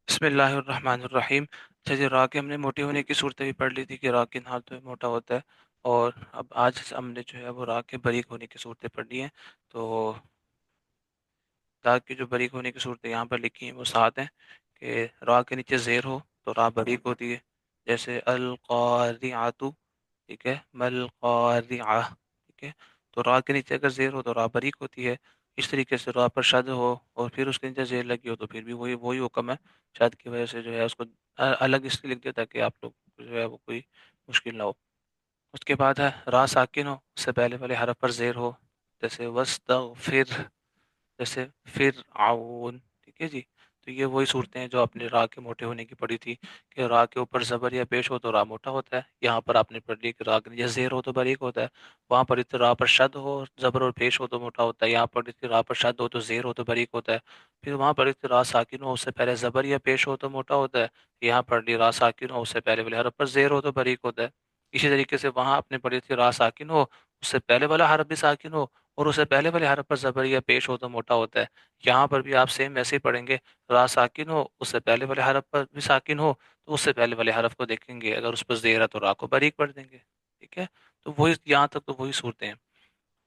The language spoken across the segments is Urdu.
بسم اللہ الرحمن الرحیم۔ اچھا جی، را کے ہم نے موٹے ہونے کی صورتیں بھی پڑھ لی تھی کہ را کن حالت میں موٹا ہوتا ہے، اور اب آج ہم نے جو ہے وہ را کے باریک ہونے کی صورتیں پڑھنی ہیں۔ تو را کی جو باریک ہونے کی صورتیں یہاں پر لکھی ہیں وہ 7 ہیں کہ را کے نیچے زیر ہو تو را باریک ہوتی ہے، جیسے القارعۃ، ٹھیک ہے، مل قارعہ، ٹھیک ہے۔ تو را کے نیچے اگر زیر ہو تو را باریک ہوتی ہے۔ اس طریقے سے را پر شد ہو اور پھر اس کے نیچے زیر لگی ہو تو پھر بھی وہی حکم ہے، شد کی وجہ سے جو ہے اس کو الگ اس لیے لکھ دیا تاکہ آپ لوگ کو جو ہے وہ کوئی مشکل نہ ہو۔ اس کے بعد ہے را ساکن ہو، اس سے پہلے والے حرف پر زیر ہو، جیسے وستغفر، جیسے فرعون، ٹھیک ہے جی۔ تو یہ وہی صورتیں ہیں جو آپ نے را کے موٹے ہونے کی پڑھی تھی کہ را کے اوپر زبر یا پیش ہو تو را موٹا ہوتا ہے۔ یہاں پر آپ نے پڑھ لی کہ را کے نیچے زیر ہو تو باریک ہوتا ہے، وہاں پر اتنے را پر شد ہو، زبر اور پیش ہو تو موٹا ہوتا ہے، یہاں پر اتنے را پر شد ہو تو زیر ہو تو باریک ہوتا ہے۔ پھر وہاں پر اتنے را ساکن ہو، اس سے پہلے زبر یا پیش ہو تو موٹا ہوتا ہے، یہاں پر لی را ساکن ہو، اس سے پہلے والے حرف پر زیر ہو تو باریک ہوتا ہے۔ اسی طریقے سے وہاں آپ نے پڑھی تھی را ساکن ہو، اس سے پہلے والا حرف بھی ساکن ہو اور اس سے پہلے والے حرف پر زبر یا پیش ہو تو موٹا ہوتا ہے۔ یہاں پر بھی آپ سیم ویسے ہی پڑھیں گے، را ساکن ہو، اس سے پہلے والے حرف پر بھی ساکن ہو تو اس سے پہلے والے حرف کو دیکھیں گے، اگر اس پر زیر ہے تو را کو باریک پڑھ دیں گے، ٹھیک ہے۔ تو وہی یہاں تک تو وہی صورتیں ہیں۔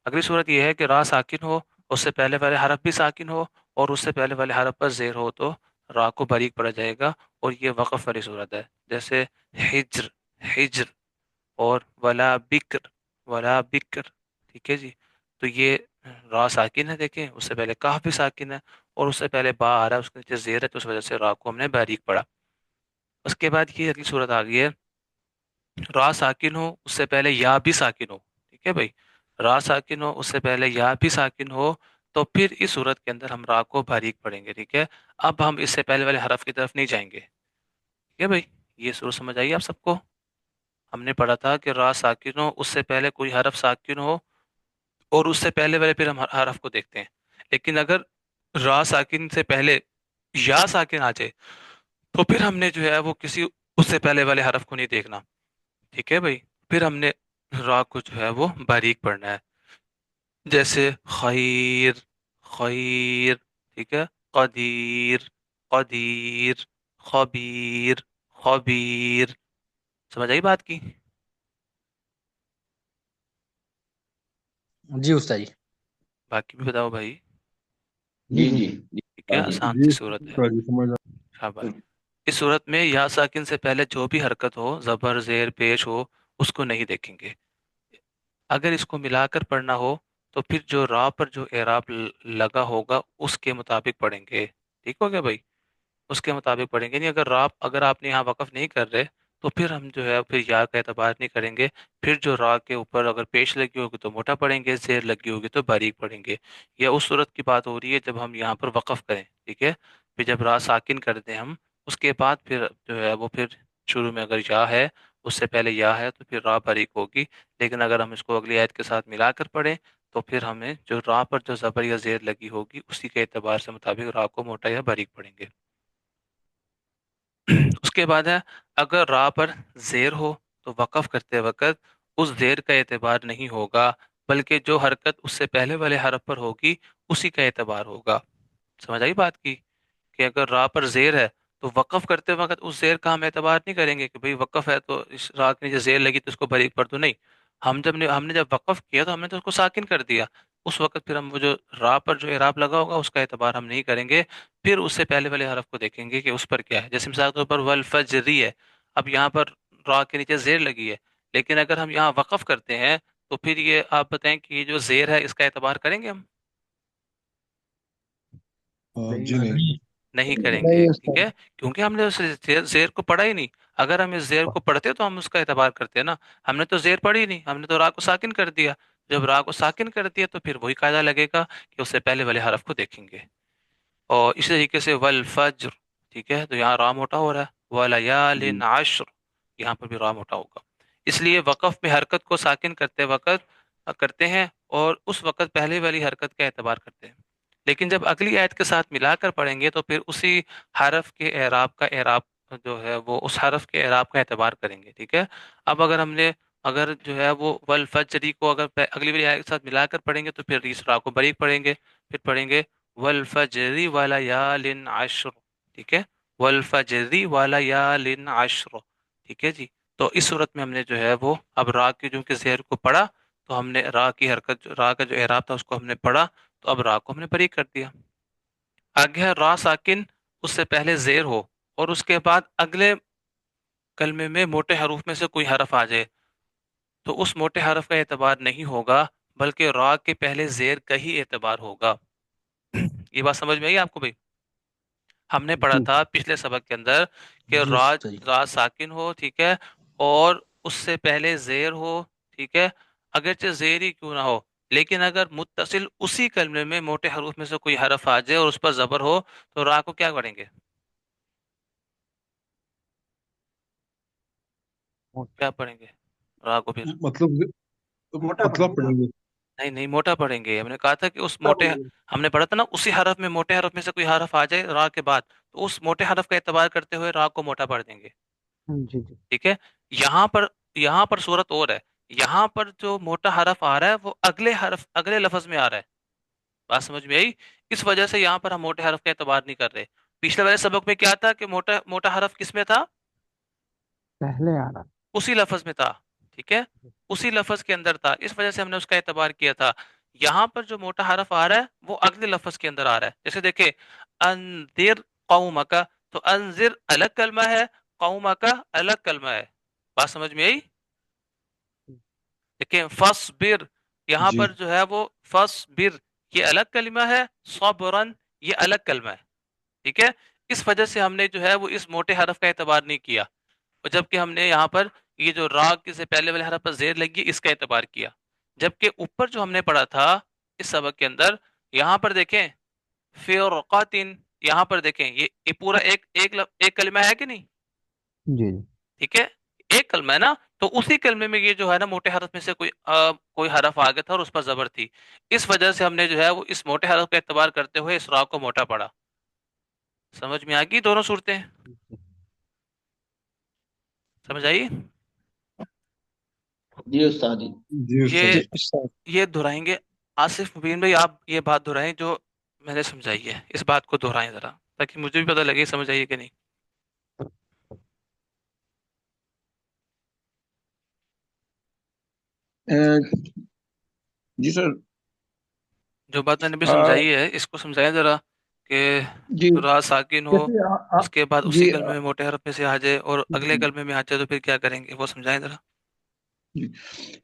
اگلی صورت یہ ہے کہ را ساکن ہو، اس سے پہلے والے حرف بھی ساکن ہو اور اس سے پہلے والے حرف پر زیر ہو تو را کو باریک پڑھا جائے گا، اور یہ وقف والی صورت ہے، جیسے ہجر، ہجر، اور ولا بکر، ٹھیک ہے جی۔ تو یہ را ساکن ہے، دیکھیں اس سے پہلے کاف بھی ساکن ہے اور اس سے پہلے با آ رہا ہے، اس کے نیچے زیر ہے تو اس وجہ سے را کو ہم نے باریک پڑھا۔ اس کے بعد یہ اگلی صورت آ گئی ہے، را ساکن ہو، اس سے پہلے یا بھی ساکن ہو، ٹھیک ہے بھائی، را ساکن ہو، اس سے پہلے یا بھی ساکن ہو تو پھر اس صورت کے اندر ہم را کو باریک پڑھیں گے، ٹھیک ہے۔ اب ہم اس سے پہلے والے حرف کی طرف نہیں جائیں گے، ٹھیک ہے بھائی۔ یہ صورت سمجھ آئی آپ سب کو؟ ہم نے پڑھا تھا کہ را ساکن ہو، اس سے پہلے کوئی حرف ساکن ہو اور اس سے پہلے والے پھر ہم حرف کو دیکھتے ہیں، لیکن اگر را ساکن سے پہلے یا ساکن آ جائے تو پھر ہم نے جو ہے وہ کسی اس سے پہلے والے حرف کو نہیں دیکھنا، ٹھیک ہے بھائی۔ پھر ہم نے را کو جو ہے وہ باریک پڑھنا ہے، جیسے خیر، خیر، ٹھیک ہے، قدیر، قدیر، خبیر، خبیر، سمجھ آئی بات کی؟ جی استاد جی۔ باقی بھی بتاؤ بھائی، جی جی ٹھیک ہے، جی آسان جی سی صورت ہے، استاد جی سمجھ شاباش۔ اس صورت میں یا ساکن سے پہلے جو بھی حرکت ہو، زبر، زیر، پیش ہو، اس کو نہیں دیکھیں گے۔ اگر اس کو ملا کر پڑھنا ہو تو پھر جو را پر جو اعراب لگا ہوگا اس کے مطابق پڑھیں گے، ٹھیک ہو گیا بھائی؟ اس کے مطابق پڑھیں گے، نہیں اگر آپ نے یہاں وقف نہیں کر رہے تو پھر ہم جو ہے پھر یا کا اعتبار نہیں کریں گے، پھر جو را کے اوپر اگر پیش لگی ہوگی تو موٹا پڑھیں گے، زیر لگی ہوگی تو باریک پڑھیں گے۔ یہ اس صورت کی بات ہو رہی ہے جب ہم یہاں پر وقف کریں، ٹھیک ہے۔ پھر جب را ساکن کر دیں ہم، اس کے بعد پھر جو ہے وہ پھر شروع میں اگر یا ہے، اس سے پہلے یا ہے تو پھر را باریک ہوگی، لیکن اگر ہم اس کو اگلی آیت کے ساتھ ملا کر پڑھیں تو پھر ہمیں جو را پر جو زبر یا زیر لگی ہوگی اسی کے اعتبار سے مطابق را کو موٹا یا باریک پڑھیں گے۔ اس کے بعد ہے، اگر را پر زیر ہو تو وقف کرتے وقت اس زیر کا اعتبار نہیں ہوگا، بلکہ جو حرکت اس سے پہلے والے حرف پر ہوگی اسی کا اعتبار ہوگا۔ سمجھ آئی بات کی؟ کہ اگر را پر زیر ہے تو وقف کرتے وقت اس زیر کا ہم اعتبار نہیں کریں گے کہ بھئی وقف ہے تو اس را کے نیچے زیر لگی تو اس کو باریک پڑھ دو، نہیں۔ ہم نے جب وقف کیا تو ہم نے تو اس کو ساکن کر دیا، اس وقت پھر ہم وہ جو را پر جو اعراب لگا ہوگا اس کا اعتبار ہم نہیں کریں گے، پھر اس سے پہلے والے حرف کو دیکھیں گے کہ اس پر کیا ہے۔ جیسے مثال کے طور پر والفجری ہے، اب یہاں پر را کے نیچے زیر لگی ہے، لیکن اگر ہم یہاں وقف کرتے ہیں تو پھر یہ آپ بتائیں کہ یہ جو زیر ہے اس کا اعتبار کریں گے ہم؟ جی نہیں نہیں کریں گے، نہیں ٹھیک استاد۔ ہے، کیونکہ ہم نے اس زیر کو پڑھا ہی نہیں۔ اگر ہم اس زیر کو پڑھتے تو ہم اس کا اعتبار کرتے ہیں نا، ہم نے تو زیر پڑھی نہیں، ہم نے تو را کو ساکن کر دیا۔ جب را کو ساکن کر دیا تو پھر وہی قاعدہ لگے گا کہ اس سے پہلے والے حرف کو دیکھیں گے۔ اور اسی طریقے سے والفجر، ٹھیک ہے، تو یہاں را موٹا ہو رہا ہے، ولیال عشر، یہاں پر بھی را موٹا ہوگا۔ اس لیے وقف میں حرکت کو ساکن کرتے وقت کرتے ہیں اور اس وقت پہلے والی حرکت کا اعتبار کرتے ہیں، لیکن جب اگلی آیت کے ساتھ ملا کر پڑھیں گے تو پھر اسی حرف کے اعراب کا اعراب جو ہے وہ اس حرف کے اعراب کا اعتبار کریں گے، ٹھیک ہے۔ اب اگر جو ہے وہ والفجری کو اگر اگلی والی آیت کے ساتھ ملا کر پڑھیں گے تو پھر اس را کو باریک پڑھیں گے، پھر پڑھیں گے والفجر ولیال عشر، ٹھیک ہے، والفجری وليال عشر، ٹھیک ہے جی. تو اس صورت میں ہم نے جو ہے وہ اب را کی جو کہ زیر کو پڑھا، تو ہم نے را کی حرکت، را کا جو اعراب تھا اس کو ہم نے پڑھا، تو اب را کو ہم نے بریک کر دیا. آگے ہے را ساکن، اس سے پہلے زیر ہو اور اس کے بعد اگلے کلمے میں موٹے حروف میں سے کوئی حرف آ جائے، تو اس موٹے حرف کا اعتبار نہیں ہوگا، بلکہ را کے پہلے زیر کا ہی اعتبار ہوگا. یہ بات سمجھ میں آئی آپ کو بھائی؟ ہم نے پڑھا جی تھا پچھلے سبق کے اندر کہ جی صحیح. را ساکن ہو، ٹھیک ہے، اور اس سے پہلے زیر ہو، ٹھیک ہے، اگرچہ زیر ہی کیوں نہ ہو، لیکن اگر متصل اسی کلمے میں موٹے حروف میں سے کوئی حرف آ جائے اور اس پر زبر ہو، تو را کو کیا پڑھیں گے؟ کیا پڑھیں گے را کو پھر؟ مطلب موٹا پڑھیں مطلب گے نا. پڑھیں گے. نہیں نہیں، موٹا پڑھیں گے. ہم نے کہا تھا کہ اس موٹا موٹے، پڑھیں گے. ہم نے پڑھا تھا نا اسی حرف میں موٹے حرف میں سے کوئی حرف آ جائے را کے بعد، تو اس موٹے حرف کا اعتبار کرتے ہوئے را کو موٹا پڑھ دیں گے. جی جی. ٹھیک ہے. یہاں پر یہاں پر صورت اور ہے. یہاں پر جو موٹا حرف آ رہا ہے وہ اگلے حرف، اگلے لفظ میں آ رہا ہے. بات سمجھ میں آئی؟ اس وجہ سے یہاں پر ہم موٹے حرف کا اعتبار نہیں کر رہے. پچھلے والے سبق میں کیا تھا کہ موٹا موٹا حرف کس میں تھا؟ پہلے آ رہا. اسی لفظ میں تھا. ٹھیک ہے، اسی لفظ کے اندر تھا، اس وجہ سے ہم نے اس کا اعتبار کیا تھا. یہاں پر جو موٹا حرف آ رہا ہے وہ اگلے لفظ کے اندر آ رہا ہے. جیسے دیکھیں انذر قومک، تو انذر الگ کلمہ ہے، قومک الگ کلمہ ہے. بات سمجھ میں آئی؟ دیکھیں فصبر، یہاں جی پر جو ہے وہ فصبر یہ الگ کلمہ ہے، صبرن یہ الگ کلمہ ہے. ٹھیک ہے. اس وجہ سے ہم نے جو ہے وہ اس موٹے حرف کا اعتبار نہیں کیا، اور جبکہ ہم نے یہاں پر یہ جو را کے سے پہلے والے حرف پر زیر لگی اس کا اعتبار کیا. جبکہ اوپر جو ہم نے پڑھا تھا اس سبق کے اندر، یہاں پر دیکھیں فرقاتن، یہاں پر دیکھیں یہ پورا ایک کلمہ ہے کہ نہیں؟ جی جی. ٹھیک ہے، ایک کلمہ ہے نا. تو اسی کلمے میں یہ جو ہے نا موٹے حرف میں سے کوئی حرف آ گیا تھا اور اس پر زبر تھی. اس وجہ سے ہم نے جو ہے وہ اس موٹے حرف کا اعتبار کرتے ہوئے اس را کو موٹا پڑھا. سمجھ میں آ گئی دونوں صورتیں؟ سمجھ آئی؟ جی استاد جی. جی استاد یہ جی. یہ دہرائیں گے. آصف مبین بھائی آپ یہ بات دہرائیں جو میں نے سمجھائی ہے، اس بات کو دہرائیں ذرا، تاکہ مجھے بھی پتہ لگے سمجھ آئیے کہ نہیں. جی سر. جو بات میں نے بھی آ، سمجھائی ہے اس کو سمجھائیں ذرا، کہ جی را ساکن ہو، جیسے اس کے بعد اسی جی کلمے میں موٹے حرف میں سے آ جائے اور اگلے جی کلمے میں آ جائے تو پھر کیا کریں گے وہ سمجھائیں ذرا. جی.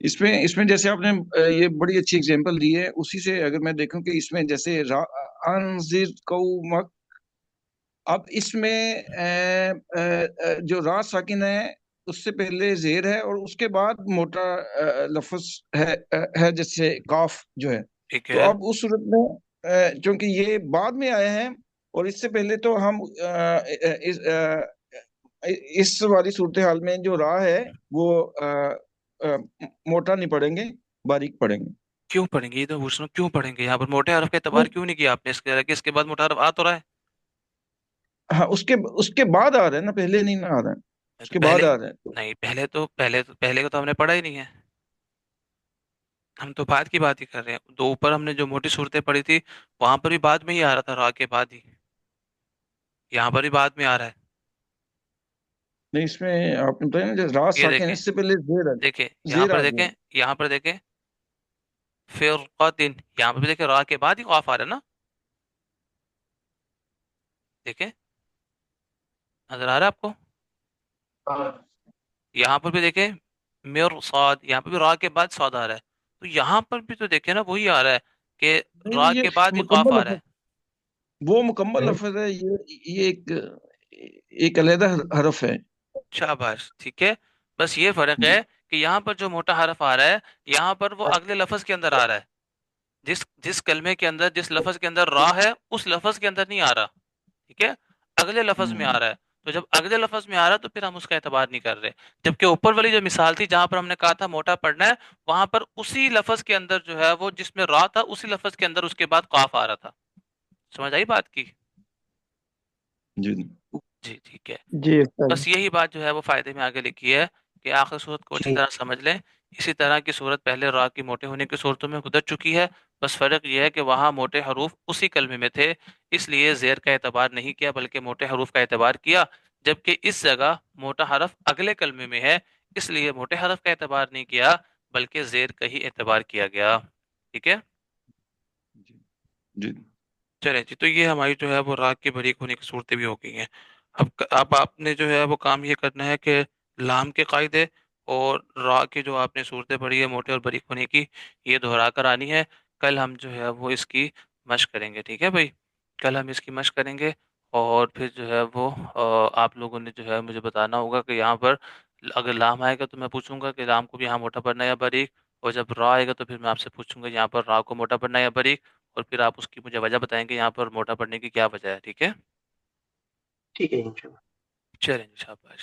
اس میں جیسے آپ نے یہ بڑی اچھی اگزامپل دی ہے، اسی سے اگر میں دیکھوں کہ اس میں جیسے انذر قومک، اب اس میں جو را ساکن ہے اس سے پہلے زیر ہے اور اس کے بعد موٹا لفظ ہے جیسے کاف جو ہے. ٹھیک تو ہے. اب اس صورت میں چونکہ یہ بعد میں آئے ہیں اور اس سے پہلے تو ہم اس والی صورتحال میں جو را ہے وہ موٹا نہیں پڑھیں گے، باریک پڑھیں گے. کیوں پڑھیں گے؟ یہ تو پوچھ رہا ہوں کیوں پڑھیں گے؟ یہاں پر موٹے حرف کا اعتبار کیوں نہیں کیا آپ نے؟ اس کے بعد موٹا حرف آ تو رہا ہاں اس کے بعد آ رہا ہے نا، پہلے نہیں نہ آ رہا ہے، ہے اس تو کے بعد پہلے، آ رہا ہے. نہیں پہلے کا تو ہم نے پڑھا ہی نہیں ہے. ہم تو بعد کی بات ہی کر رہے ہیں. تو اوپر ہم نے جو موٹی صورتیں پڑھی تھی وہاں پر بھی بعد میں ہی آ رہا تھا، را کے بعد ہی. یہاں پر بھی بعد میں آ رہا ہے. نہیں اس میں آپ نے بتایا نا جیسے رات یہ ساکن دیکھیں، اس سے پہلے دیکھیں یہاں زیر پر آ گیا. دیکھیں، یہاں پر دیکھیں فرقتن، یہاں پر بھی دیکھیں را کے بعد ہی قاف آ رہا ہے نا. دیکھیں نظر آ رہا ہے آپ کو؟ یہاں پر بھی دیکھیں مرصاد، یہاں پر بھی را کے بعد صاد آ رہا ہے. تو یہاں پر بھی تو دیکھیں نا وہی آ رہا ہے کہ نہیں را نہیں، کے یہ بعد ہی قاف مکمل آ رہا لفظ، ہے. وہ مکمل لفظ ہے. یہ ایک علیحدہ حرف ہے. شاباش، ٹھیک ہے. بس یہ فرق جی ہے کہ یہاں پر جو موٹا حرف آ رہا ہے یہاں پر وہ اگلے لفظ کے اندر آ رہا ہے. جس کلمے کے اندر، جس لفظ کے اندر را ہے اس لفظ کے اندر نہیں آ رہا. ٹھیک ہے، اگلے لفظ میں آ رہا ہے. تو جب اگلے لفظ میں آ رہا ہے تو پھر ہم اس کا اعتبار نہیں کر رہے. جبکہ اوپر والی جو مثال تھی جہاں پر ہم نے کہا تھا موٹا پڑھنا ہے، وہاں پر اسی لفظ کے اندر جو ہے وہ جس میں را تھا اسی لفظ کے اندر اس کے بعد قاف آ رہا تھا. سمجھ آئی بات کی؟ جی جی ٹھیک ہے. جی استاد. بس یہی بات جو ہے وہ فائدے میں آگے لکھی ہے کہ آخر صورت کو اچھی ٹھیک. طرح سمجھ لیں اسی طرح کی صورت پہلے را کی موٹے ہونے کی صورتوں میں گزر چکی ہے، بس فرق یہ ہے کہ وہاں موٹے حروف اسی کلمے میں تھے، اس لیے زیر کا اعتبار نہیں کیا بلکہ موٹے حروف کا اعتبار کیا، جبکہ اس جگہ موٹا حرف اگلے کلمے میں ہے، اس لیے موٹے حرف کا اعتبار نہیں کیا بلکہ زیر کا ہی اعتبار کیا گیا۔ ٹھیک ہے، جی جی چلیں جی، تو یہ ہماری جو ہے وہ راگ کی باریک ہونے کی صورتیں بھی ہو گئی ہیں۔ اب آپ نے جو ہے وہ کام یہ کرنا ہے کہ لام کے قاعدے اور راگ کی جو آپ نے صورتیں پڑھی ہے موٹے اور باریک ہونے کی، یہ دہرا کر آنی ہے۔ کل ہم جو ہے وہ اس کی مشق کریں گے، ٹھیک ہے بھائی؟ کل ہم اس کی مشق کریں گے، اور پھر جو ہے وہ آپ لوگوں نے جو ہے مجھے بتانا ہوگا کہ یہاں پر اگر لام آئے گا تو میں پوچھوں گا کہ لام کو بھی یہاں موٹا پڑھنا ہے یا باریک، اور جب را آئے گا تو پھر میں آپ سے پوچھوں گا یہاں پر را کو موٹا پڑھنا ہے یا باریک، اور پھر آپ اس کی مجھے وجہ بتائیں گے یہاں پر موٹا پڑنے کی کیا وجہ ہے، ٹھیک ہے؟ ٹھیک ہے انشاءاللہ۔ چلیں شاباش۔